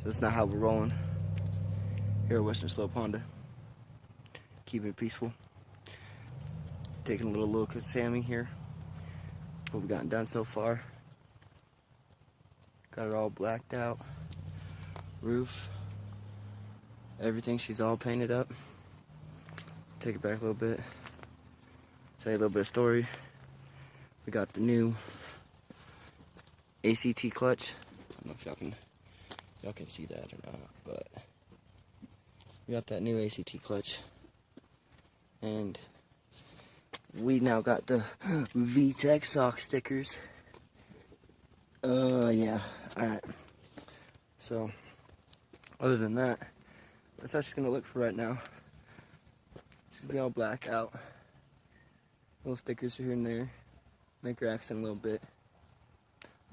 That's not how we're rolling here at Western Slope Honda. Keeping it peaceful. Taking a little look at Sammy here. What we've gotten done so far. Got it all blacked out. Roof. Everything, she's all painted up. Take it back a little bit. Tell you a little bit of story. We got the new ACT clutch. I don't know if y'all can see that or not, but we got that new ACT clutch. And we now got the VTEC sock stickers. Yeah, alright. So, other than that, that's how she's gonna look for right now. She's gonna be all black out. Little stickers here and there. Make her accent a little bit.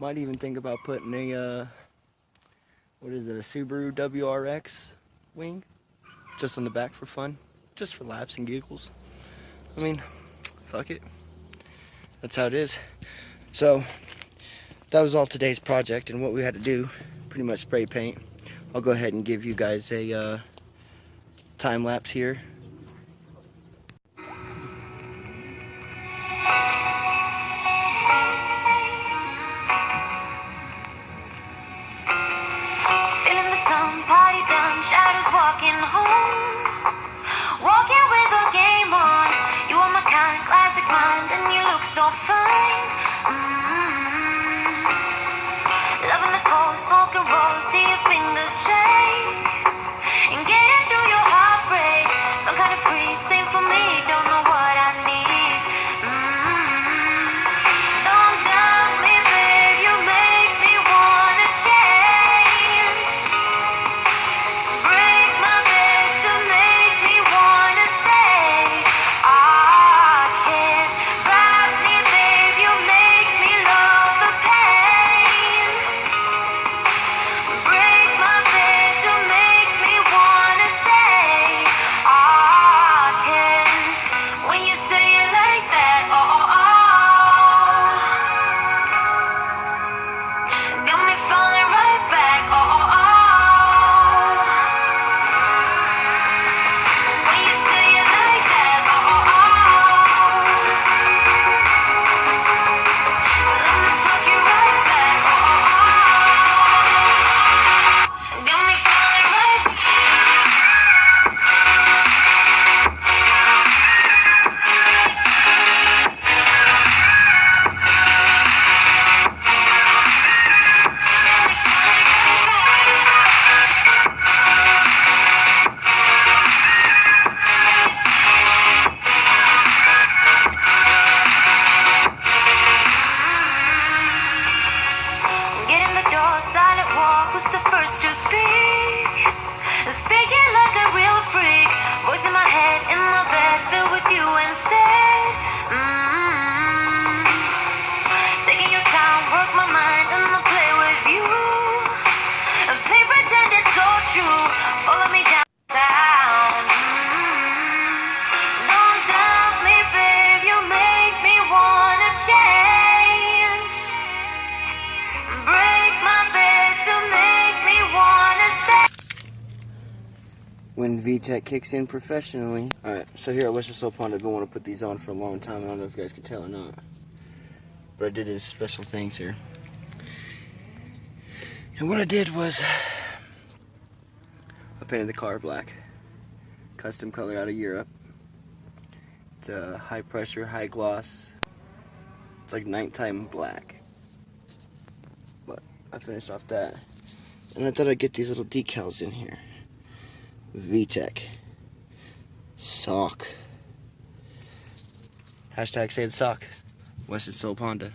Might even think about putting a, what is it, a Subaru WRX wing? Just on the back for fun. Just for laughs and giggles. I mean, fuck it. That's how it is. So, that was all today's project, and what we had to do, pretty much spray paint. I'll go ahead and give you guys a time lapse here. Feeling the sun, party done, shadows walking home. Walking with a game on. You are my kind, classic mind, and you look so fine. Loving the cold, smoke and roll, see your fingers shake. And getting through your heartbreak, some kind of free, same for me, don't know what I need. Don't doubt me, babe, you make me wanna change. Break my bed to make me wanna stay. I can't wrap me, babe, you make me love the pain. Break my bed to make me wanna stay. I can't. When you say it like that, got me falling right back, when you say it like that, let me fuck you right back, got me falling right back. Get in the door, silent walk, who's the first to speak? Speaking like a real freak, voice in my head, in my bed, filled with you instead. Taking your time, work my mind, and I'll play with you. And play pretend it's so true, follow me downtown. Don't doubt me, babe, you make me wanna change. Break my bed to make me wanna stay. When VTEC kicks in professionally. Alright, so here at Western Slope Honda, I've been wanting to put these on for a long time. I don't know if you guys can tell or not. But I did these special things here. And what I did was, I painted the car black. Custom color out of Europe. It's a high pressure, high gloss. It's like nighttime black. But I finished off that. And I thought I'd get these little decals in here. VTEC. Sock. Hashtag say the sock. Western Slope Honda. The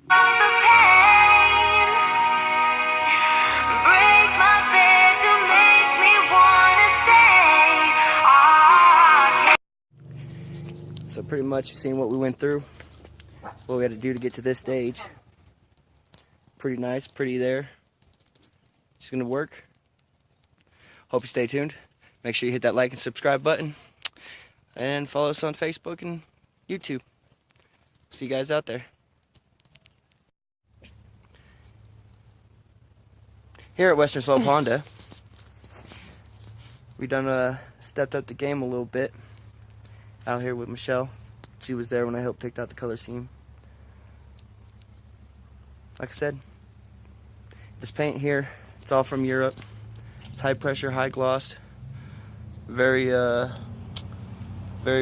pain. Break my bed to make me wanna stay. So pretty much seeing what we went through. What we had to do to get to this stage. Pretty nice, pretty there. It's gonna work. Hope you stay tuned. Make sure you hit that like and subscribe button. And follow us on Facebook and YouTube. See you guys out there. Here at Western Slope Honda, we done stepped up the game a little bit out here with Michelle. She was there when I helped pick out the color scheme. Like I said, this paint here, it's all from Europe. It's high pressure, high gloss, very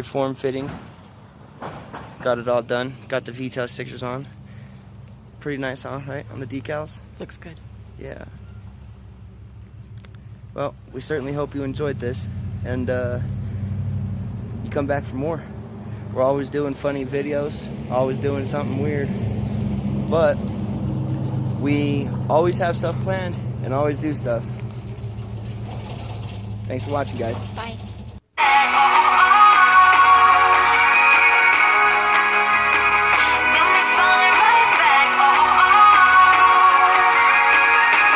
form fitting. Got it all done. Got the VTEC stickers on. Pretty nice, huh? Right on the decals. Looks good. Yeah. Well, we certainly hope you enjoyed this, and you come back for more. We're always doing funny videos, always doing something weird, but we always have stuff planned and always do stuff. Thanks for watching, guys. Bye.